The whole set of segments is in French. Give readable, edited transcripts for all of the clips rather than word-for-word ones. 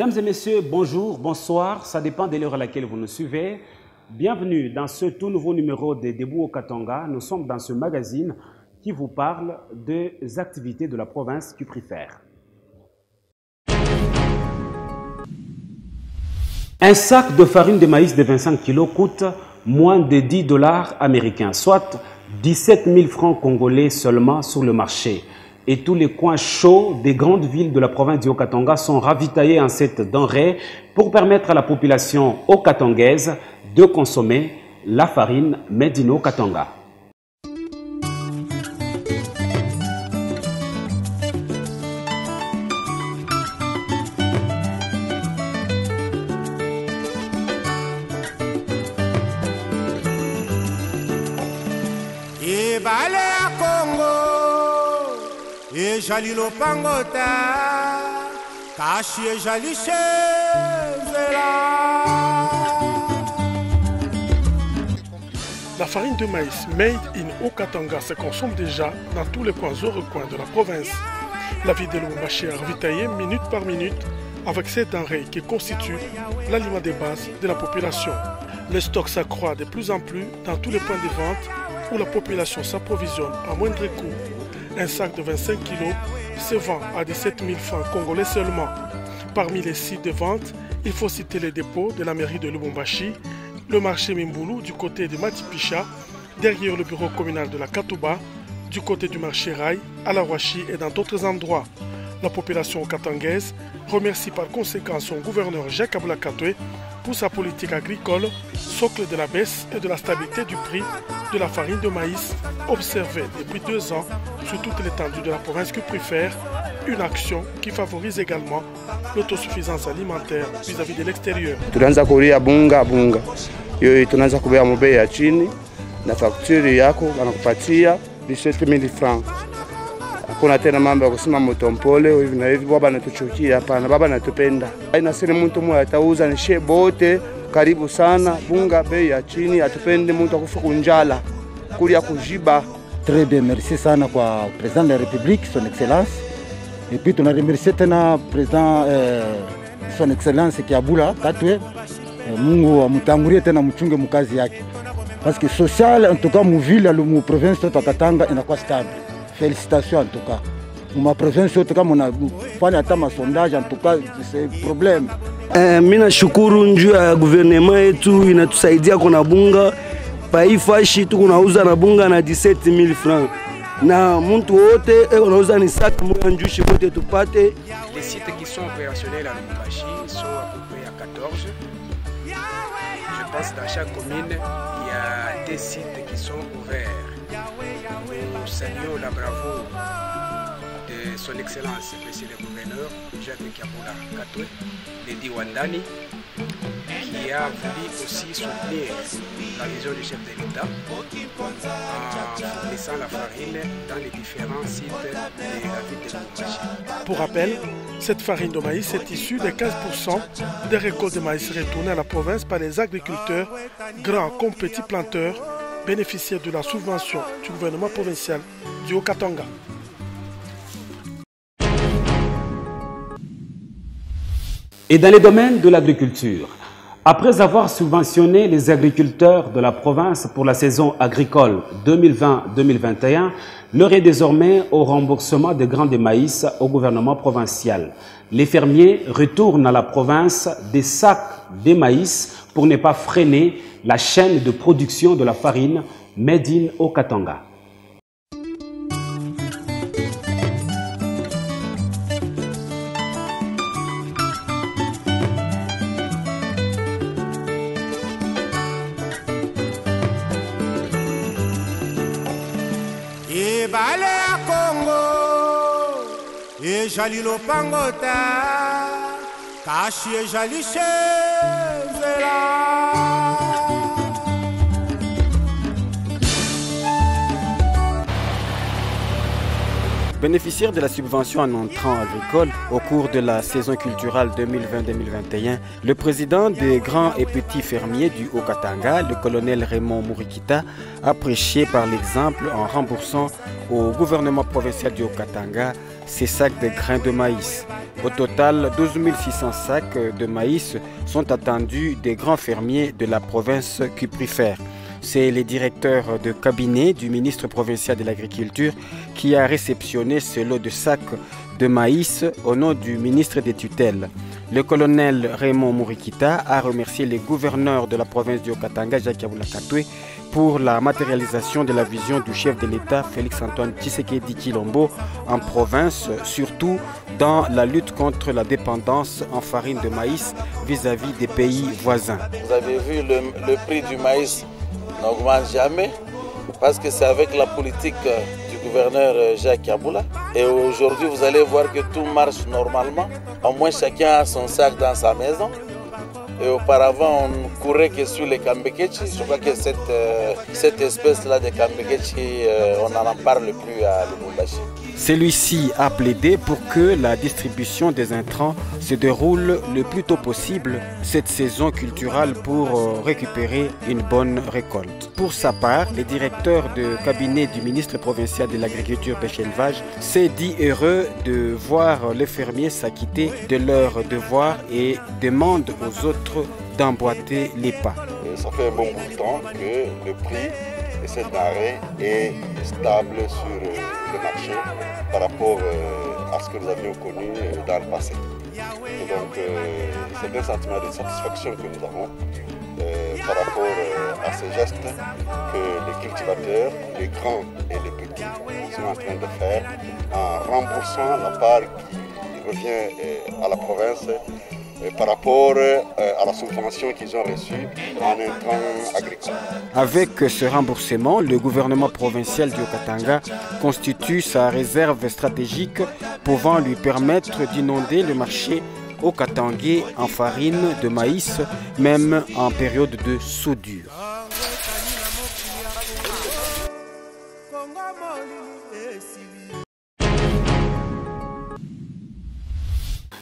Mesdames et messieurs, bonjour, bonsoir, ça dépend de l'heure à laquelle vous nous suivez. Bienvenue dans ce tout nouveau numéro de Debout au Katanga. Nous sommes dans ce magazine qui vous parle des activités de la province du Préfère. Un sac de farine de maïs de 25 kg coûte moins de 10 $ américains, soit 17 000 francs congolais seulement sur le marché. Et tous les coins chauds des grandes villes de la province du Haut-Katanga sont ravitaillés en cette denrée pour permettre à la population haut-katangaise de consommer la farine made in Haut-Katanga. Jali lopangota kashi jali La farine de maïs made in Haut-Katanga se consomme déjà dans tous les coins et recoins de la province. La ville de Lubumbashi est ravitaillée minute par minute avec cette denrée qui constitue l'aliment de base de la population. Le stock s'accroît de plus en plus dans tous les points de vente où la population s'approvisionne à moindre coût. Un sac de 25 kg se vend à 17 000 francs congolais seulement. Parmi les sites de vente, il faut citer les dépôts de la mairie de Lubumbashi, le marché Mimboulou du côté de Matipicha, derrière le bureau communal de la Katouba, du côté du marché Rail, à la Washi et dans d'autres endroits. La population katangaise remercie par conséquent son gouverneur Jacques Aboula Katoué pour sa politique agricole, socle de la baisse et de la stabilité du prix de la farine de maïs, observée depuis 2 ans sur toute l'étendue de la province qui préfère, une action qui favorise également l'autosuffisance alimentaire vis-à-vis de l'extérieur. Tunaanza kulia bunga hiyo tunaanza kubea mbei ya chini na facture yako wanakupatia 17 000 francs. Hakuna tena mambo ya kusema mtompole hivi na hivi, baba anatuchukia. Hapana, baba anatupenda. Haina siri mtu mmoja atauza ni she bote. Karibu sana, bunga bei ya chini, atupende mtu akufa kunjala kulia kujiba. Très bien, merci sana kwa président de la République, son excellence. Et puis on a remercié tena président son excellence Aboula Katoué. Mungu amutangulie tena mchunge mkazi yake. Parce que social en tout cas mu ville mu province de Katanga inakuwa stable. Félicitations en tout cas. Ma province en tout cas mona fanya hata sondage en tout cas c'est problème. Mina shukuru njuu ya gouvernement yetu inatusaidia kuna bunga paifashi tu kunauza na bunga na 17 000 francs. Na mtu wote unauza ni sac moja njushi wote tupate. Les sites qui sont opérationnels à Lubumbashi sont à peu près à 14. Je pense que dans chaque commune, il y a des sites qui sont ouverts. Nous saluons la bravoure de son excellence, monsieur le gouverneur Jacques Aboula Katoué, de Diwandani, qui a voulu aussi soutenir la vision du chef de l'État en fournissant la farine dans les différents sites de la ville de Lubumbashi. Pour rappel, cette farine de maïs est issue de 15% des récoltes de maïs retournées à la province par les agriculteurs, grands comme petits planteurs, bénéficiaires de la subvention du gouvernement provincial du Haut-Katanga. Et dans les domaines de l'agriculture, après avoir subventionné les agriculteurs de la province pour la saison agricole 2020-2021, l'heure est désormais au remboursement des grains de maïs au gouvernement provincial. Les fermiers retournent à la province des sacs de maïs pour ne pas freiner la chaîne de production de la farine made in Haut-Katanga. Bale ya Congo ejali lopangota kashi ejali shenzela. Bénéficiaire de la subvention en entrant agricole au cours de la saison culturelle 2020-2021, le président des grands et petits fermiers du Haut-Katanga, le colonel Raymond Mourikita, a prêché par l'exemple en remboursant au gouvernement provincial du Haut-Katanga ses sacs de grains de maïs. Au total, 12 600 sacs de maïs sont attendus des grands fermiers de la province qui préfèrent. C'est le directeur de cabinet du ministre provincial de l'Agriculture qui a réceptionné ce lot de sacs de maïs au nom du ministre des tutelles. Le colonel Raymond Mourikita a remercié les gouverneurs de la province du Haut-Katanga, Jacques Yabula Katwe, pour la matérialisation de la vision du chef de l'État, Félix-Antoine Tshisekedi Tshilombo, en province, surtout dans la lutte contre la dépendance en farine de maïs vis-à-vis des pays voisins. Vous avez vu le prix du maïs n'augmente jamais parce que c'est avec la politique du gouverneur Jacques Yabula. Et aujourd'hui, vous allez voir que tout marche normalement. Au moins, chacun a son sac dans sa maison. Et auparavant, on ne courait que sur les Kambekechi. Je crois que cette espèce-là de Kambekechi, on n'en parle plus à Lubumbashi. Celui-ci a plaidé pour que la distribution des intrants se déroule le plus tôt possible cette saison culturelle pour récupérer une bonne récolte. Pour sa part, le directeur de cabinet du ministre provincial de l'Agriculture et de l'Élevage s'est dit heureux de voir les fermiers s'acquitter de leurs devoirs et demande aux autres d'emboîter les pas. Ça fait un bon bout de temps que le prix de cette denrée est stable sur le marché par rapport à ce que nous avions connu dans le passé. Et donc c'est un sentiment de satisfaction que nous avons par rapport à ces gestes que les cultivateurs, les grands et les petits, sont en train de faire en remboursant la part qui revient à la province par rapport à la subvention qu'ils ont reçue en intrant agricole. Avec ce remboursement, le gouvernement provincial du Haut-Katanga constitue sa réserve stratégique pouvant lui permettre d'inonder le marché haut-katangais en farine de maïs, même en période de soudure.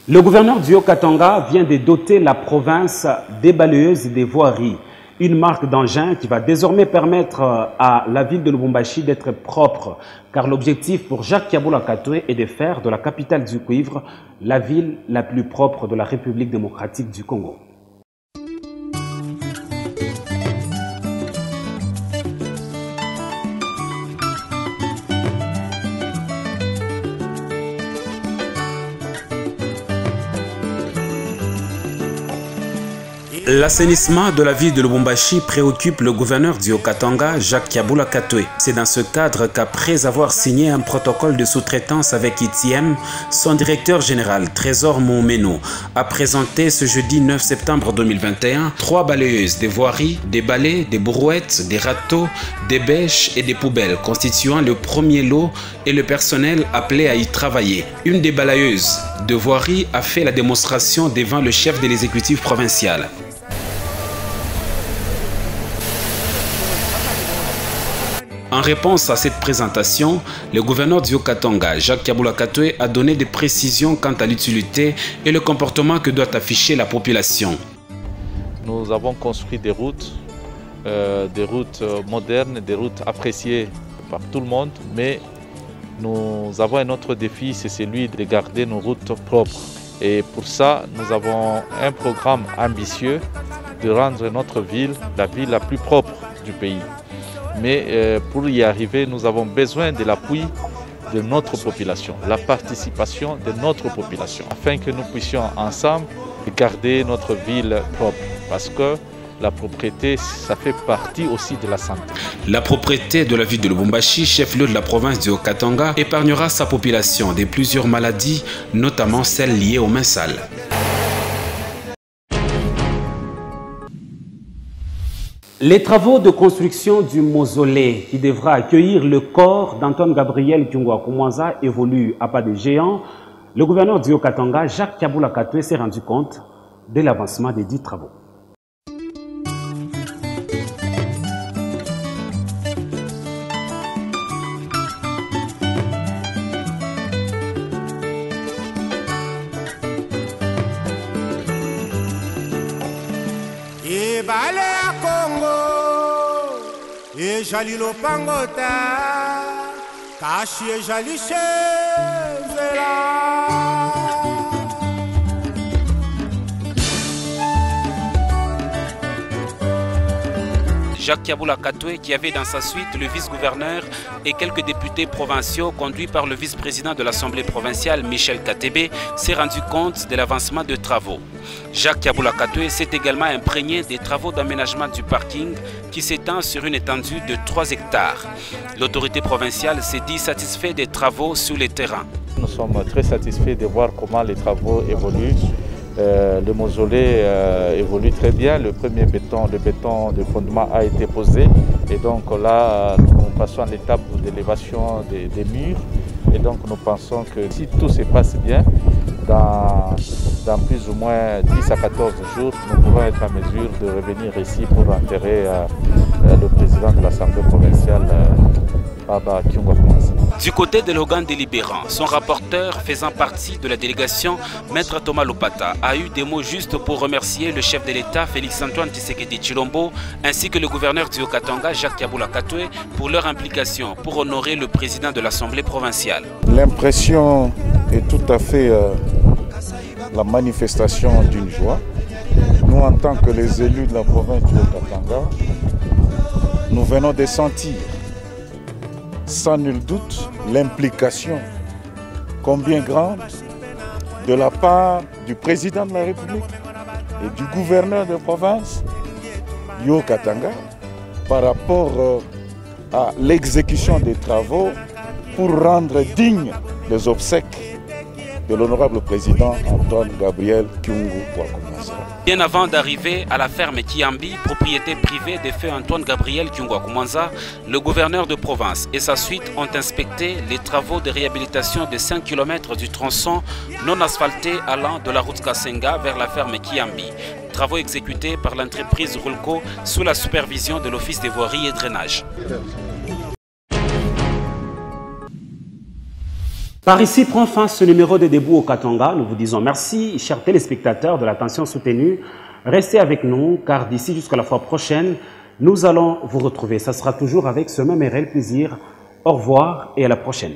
Le gouverneur du Haut-Katanga vient de doter la province des balayeuses et des voiries, une marque d'engin qui va désormais permettre à la ville de Lubumbashi d'être propre, car l'objectif pour Jacques Yabula Katwe est de faire de la capitale du cuivre la ville la plus propre de la République démocratique du Congo. L'assainissement de la ville de Lubumbashi préoccupe le gouverneur du Haut-Katanga, Jacques Yabula Katwe. C'est dans ce cadre qu'après avoir signé un protocole de sous-traitance avec ITM, son directeur général, Trésor Moumeno, a présenté ce jeudi 9 septembre 2021 3 balayeuses, des voiries, des balais, des brouettes, des râteaux, des bêches et des poubelles, constituant le premier lot et le personnel appelé à y travailler. Une des balayeuses de voirie a fait la démonstration devant le chef de l'exécutif provincial. En réponse à cette présentation, le gouverneur du Haut-Katanga, Jacques Yabula Katwe, a donné des précisions quant à l'utilité et le comportement que doit afficher la population. Nous avons construit des routes modernes, des routes appréciées par tout le monde, mais nous avons un autre défi, c'est celui de garder nos routes propres. Et pour ça, nous avons un programme ambitieux de rendre notre ville la plus propre du pays. Mais pour y arriver, nous avons besoin de l'appui de notre population, la participation de notre population, afin que nous puissions ensemble garder notre ville propre. Parce que la propreté, ça fait partie aussi de la santé. La propreté de la ville de Lubumbashi, chef-lieu de la province du Haut-Katanga, épargnera sa population de plusieurs maladies, notamment celles liées aux mains sales. Les travaux de construction du mausolée qui devra accueillir le corps d'Antoine Gabriel Kyungwa Kumwanza évoluent à pas de géant. Le gouverneur du Haut-Katanga, Jacques Yabula Katwe, s'est rendu compte de l'avancement des dits travaux. ebale ya Congo ezali lopango ta kasi ezali nzela. Jacques Kiaboula Katoué, qui avait dans sa suite le vice-gouverneur et quelques députés provinciaux conduits par le vice-président de l'Assemblée provinciale Michel Katebe, s'est rendu compte de l'avancement de travaux. Jacques Kiaboula Katoué s'est également imprégné des travaux d'aménagement du parking qui s'étend sur une étendue de 3 hectares. L'autorité provinciale s'est dit satisfaite des travaux sur le terrain. Nous sommes très satisfaits de voir comment les travaux évoluent. Le mausolée évolue très bien. Le premier béton de fondement a été posé. Et donc là, nous passons à l'étape d'élévation des murs. Et donc nous pensons que si tout se passe bien, dans plus ou moins 10 à 14 jours, nous pourrons être en mesure de revenir ici pour enterrer le président de l'Assemblée provinciale, Baba Kyungwa Kumanza. Du côté de l'organe délibérant, son rapporteur faisant partie de la délégation, Maître Thomas Lopata, a eu des mots justes pour remercier le chef de l'État, Félix-Antoine Tshisekedi Tshilombo, ainsi que le gouverneur du Haut-Katanga, Jacques Kiaboula Katoué, pour leur implication pour honorer le président de l'Assemblée provinciale. L'impression est tout à fait la manifestation d'une joie. Nous, en tant que les élus de la province du Haut-Katanga, nous venons de sentir sans nul doute l'implication combien grande de la part du président de la République et du gouverneur de province du Haut-Katanga par rapport à l'exécution des travaux pour rendre dignes les obsèques de l'honorable président Antoine Gabriel Kyungu Kumanza. Bien avant d'arriver à la ferme Kiambi, propriété privée de feu Antoine Gabriel Kyungwa Kumanza, le gouverneur de province et sa suite ont inspecté les travaux de réhabilitation de 5 km du tronçon non asphalté allant de la route Kasenga vers la ferme Kiambi. Travaux exécutés par l'entreprise Rulco sous la supervision de l'Office des voiries et drainage. Par ici prend fin ce numéro de Debout au Katanga. Nous vous disons merci, chers téléspectateurs, de l'attention soutenue. Restez avec nous, car d'ici jusqu'à la fois prochaine, nous allons vous retrouver. Ça sera toujours avec ce même réel plaisir. Au revoir et à la prochaine.